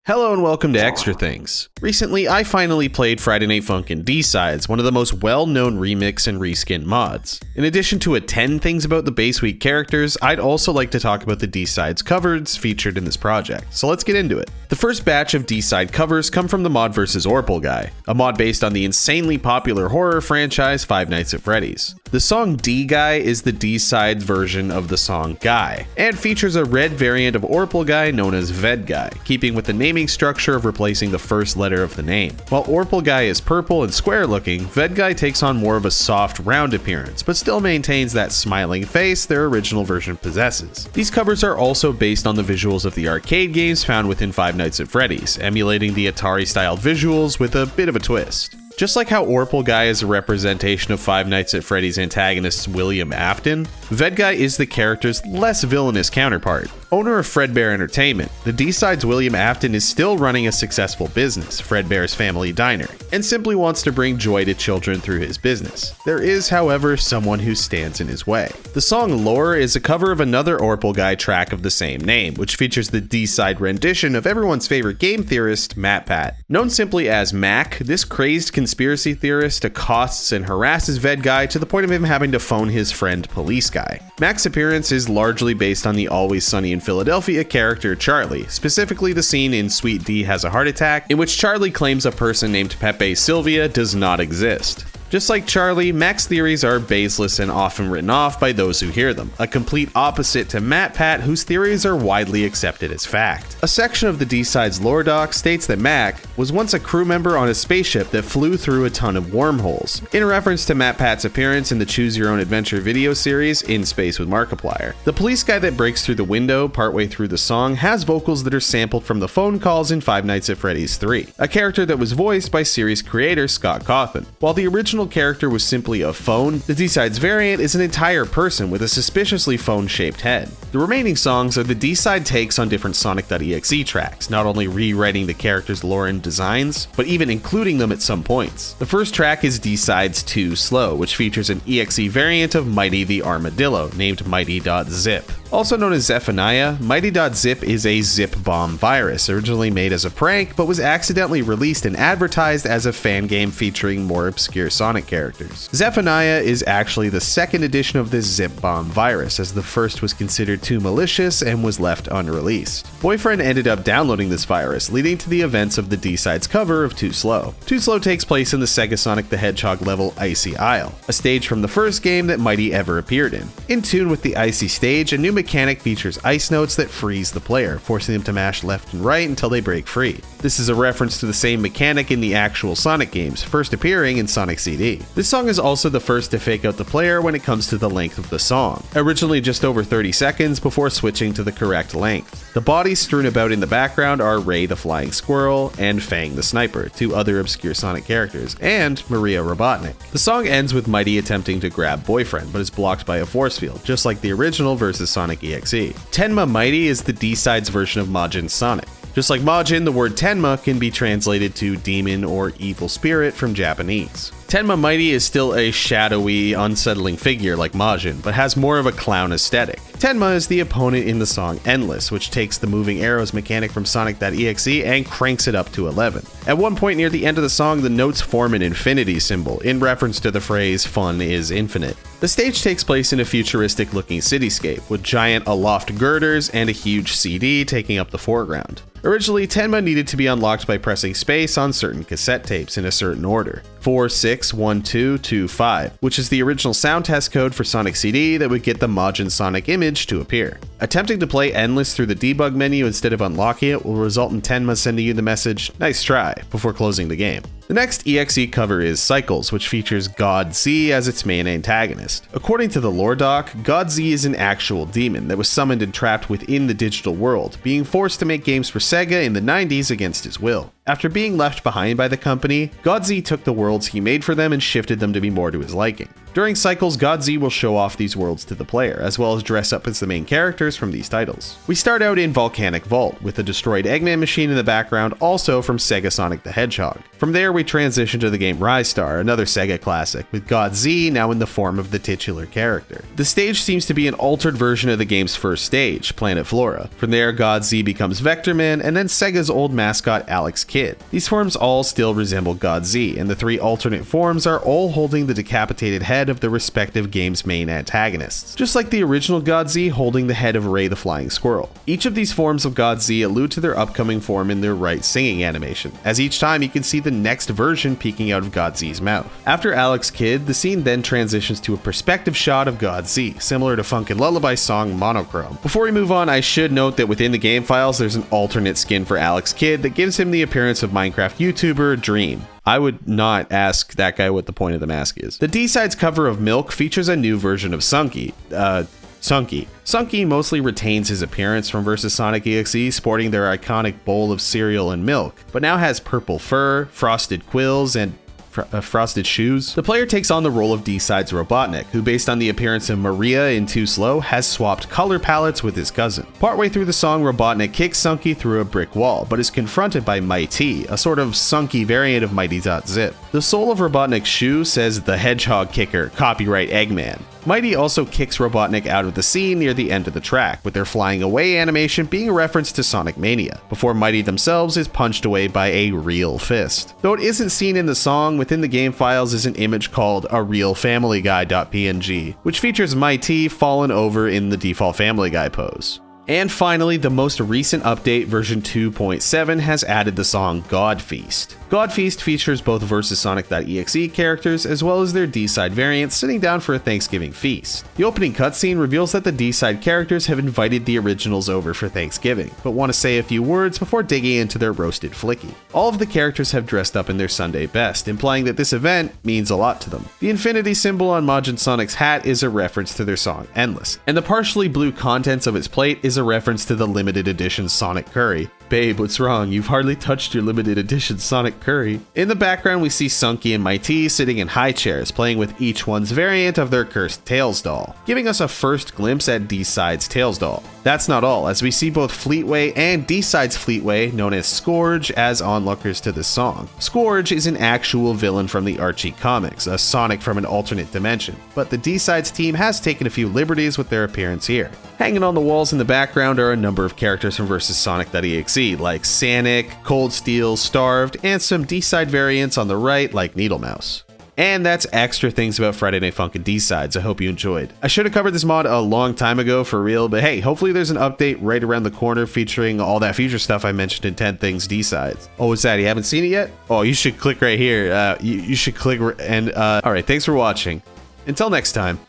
Hello and welcome to Extra Things. Recently, I finally played Friday Night Funkin' D-Sides, one of the most well-known remix and reskin mods. In addition to 10 things about the base week characters, I'd also like to talk about the D-Sides covers featured in this project, so let's get into it. The first batch of D-Side covers come from the mod vs. Orpal Guy, a mod based on the insanely popular horror franchise Five Nights at Freddy's. The song D Guy is the D-Side version of the song Guy, and features a red variant of Orpal Guy known as Ved Guy, keeping with the naming structure of replacing the first letter of the name. While Orpal Guy is purple and square looking, Ved Guy takes on more of a soft, round appearance, but still maintains that smiling face their original version possesses. These covers are also based on the visuals of the arcade games found within Five Nights at Freddy's, emulating the Atari-style visuals with a bit of a twist. Just like how Orpal Guy is a representation of Five Nights at Freddy's antagonist William Afton, Ved Guy is the character's less villainous counterpart. Owner of Fredbear Entertainment, the D-Side's William Afton is still running a successful business, Fredbear's Family Diner, and simply wants to bring joy to children through his business. There is, however, someone who stands in his way. The song Lore is a cover of another Orpal Guy track of the same name, which features the D-Side rendition of everyone's favorite game theorist, MatPat. Known simply as Mac, this crazed conspiracy theorist accosts and harasses Ved Guy to the point of him having to phone his friend Police Guy. Mac's appearance is largely based on the Always Sunny in Philadelphia character Charlie, specifically the scene in Sweet D Has a Heart Attack, in which Charlie claims a person named Pepe Sylvia does not exist. Just like Charlie, Mac's theories are baseless and often written off by those who hear them, a complete opposite to MatPat, whose theories are widely accepted as fact. A section of the D-Side's lore doc states that Mac was once a crew member on a spaceship that flew through a ton of wormholes, in reference to MatPat's appearance in the Choose Your Own Adventure video series In Space with Markiplier. The police guy that breaks through the window partway through the song has vocals that are sampled from the phone calls in Five Nights at Freddy's 3, a character that was voiced by series creator Scott Cawthon. While the original character was simply a phone, the D-Side's variant is an entire person with a suspiciously phone-shaped head. The remaining songs are the D-Side takes on different Sonic.exe tracks, not only rewriting the character's lore and designs, but even including them at some points. The first track is D-Side's Too Slow, which features an EXE variant of Mighty the Armadillo, named Mighty.zip. Also known as Zephaniah, Mighty.zip is a zip bomb virus, originally made as a prank, but was accidentally released and advertised as a fan game featuring more obscure Sonic characters. Zephaniah is actually the second edition of this zip bomb virus, as the first was considered too malicious and was left unreleased. Boyfriend ended up downloading this virus, leading to the events of the D-Side's cover of Too Slow. Too Slow takes place in the Sega Sonic the Hedgehog level Icy Isle, a stage from the first game that Mighty ever appeared in. In tune with the icy stage, a new mechanic features ice notes that freeze the player, forcing them to mash left and right until they break free. This is a reference to the same mechanic in the actual Sonic games, first appearing in Sonic CD. This song is also the first to fake out the player when it comes to the length of the song, originally just over 30 seconds before switching to the correct length. The bodies strewn about in the background are Ray the Flying Squirrel and Fang the Sniper, two other obscure Sonic characters, and Maria Robotnik. The song ends with Mighty attempting to grab Boyfriend, but is blocked by a force field, just like the original vs. Sonic EXE. Tenma Mighty is the D-Side's version of Majin Sonic. Just like Majin, the word Tenma can be translated to demon or evil spirit from Japanese. Tenma Mighty is still a shadowy, unsettling figure like Majin, but has more of a clown aesthetic. Tenma is the opponent in the song Endless, which takes the moving arrows mechanic from Sonic.exe and cranks it up to 11. At one point near the end of the song, the notes form an infinity symbol, in reference to the phrase, "fun is infinite." The stage takes place in a futuristic-looking cityscape, with giant aloft girders and a huge CD taking up the foreground. Originally, Tenma needed to be unlocked by pressing space on certain cassette tapes in a certain order, 4, 6, 1, 2, 2, 5, which is the original sound test code for Sonic CD that would get the Majin Sonic image to appear. Attempting to play Endless through the debug menu instead of unlocking it will result in Tenma sending you the message, "Nice try," before closing the game. The next EXE cover is Cycles, which features God Z as its main antagonist. According to the lore doc, God Z is an actual demon that was summoned and trapped within the digital world, being forced to make games for Sega in the 90s against his will. After being left behind by the company, God Z took the worlds he made for them and shifted them to be more to his liking. During cycles, God Z will show off these worlds to the player, as well as dress up as the main characters from these titles. We start out in Volcanic Vault, with the destroyed Eggman machine in the background, also from Sega Sonic the Hedgehog. From there, we transition to the game Rise Star, another Sega classic, with God Z now in the form of the titular character. The stage seems to be an altered version of the game's first stage, Planet Flora. From there, God Z becomes Vector Man, and then Sega's old mascot Alex Kidd. These forms all still resemble God Z, and the three alternate forms are all holding the decapitated head of the respective game's main antagonists, just like the original God Z holding the head of Ray the Flying Squirrel. Each of these forms of God Z allude to their upcoming form in their right singing animation, as each time you can see the next version peeking out of God Z's mouth. After Alex Kidd, the scene then transitions to a perspective shot of God Z, similar to Funkin' Lullaby's song Monochrome. Before we move on, I should note that within the game files there's an alternate skin for Alex Kidd that gives him the appearance of Minecraft YouTuber Dream. I would not ask that guy what the point of the mask is. The D-Sides cover of Milk features a new version of Sunky. Sunky mostly retains his appearance from vs. Sonic EXE, sporting their iconic bowl of cereal and milk, but now has purple fur, frosted quills, and frosted shoes. The player takes on the role of D-Sides Robotnik, who based on the appearance of Maria in Too Slow, has swapped color palettes with his cousin. Partway through the song, Robotnik kicks Sunky through a brick wall, but is confronted by Mighty, a sort of Sunky variant of Mighty.Zip. The soul of Robotnik's shoe says "The Hedgehog Kicker, copyright Eggman." Mighty also kicks Robotnik out of the scene near the end of the track, with their flying away animation being a reference to Sonic Mania, before Mighty themselves is punched away by a real fist. Though it isn't seen in the song, within the game files is an image called a real Family Guy.png, which features Mighty fallen over in the default Family Guy pose. And finally, the most recent update, version 2.7, has added the song God Feast. God Feast features both vs. Sonic.exe characters as well as their D-Side variants sitting down for a Thanksgiving feast. The opening cutscene reveals that the D-Side characters have invited the originals over for Thanksgiving, but want to say a few words before digging into their roasted flicky. All of the characters have dressed up in their Sunday best, implying that this event means a lot to them. The infinity symbol on Majin Sonic's hat is a reference to their song Endless, and the partially blue contents of its plate is a reference to the limited edition Sonic Curry. Babe, what's wrong? You've hardly touched your limited edition Sonic Curry. In the background, we see Sunky and Mighty sitting in high chairs, playing with each one's variant of their cursed Tails doll, giving us a first glimpse at D-Side's Tails doll. That's not all, as we see both Fleetway and D-Side's Fleetway, known as Scourge, as onlookers to this song. Scourge is an actual villain from the Archie comics, a Sonic from an alternate dimension, but the D-Sides team has taken a few liberties with their appearance here. Hanging on the walls in the background are a number of characters from vs. Sonic.exe, like Sanic, Cold Steel, Starved, and some D-Side variants on the right like Needle Mouse. And that's extra things about Friday Night Funkin' D-Sides. I hope you enjoyed. I should have covered this mod a long time ago for real, but hey, hopefully there's an update right around the corner featuring all that future stuff I mentioned in 10 Things D-Sides. Oh, what's that? You haven't seen it yet? Oh, you should click right here. You should click and all right, thanks for watching. Until next time.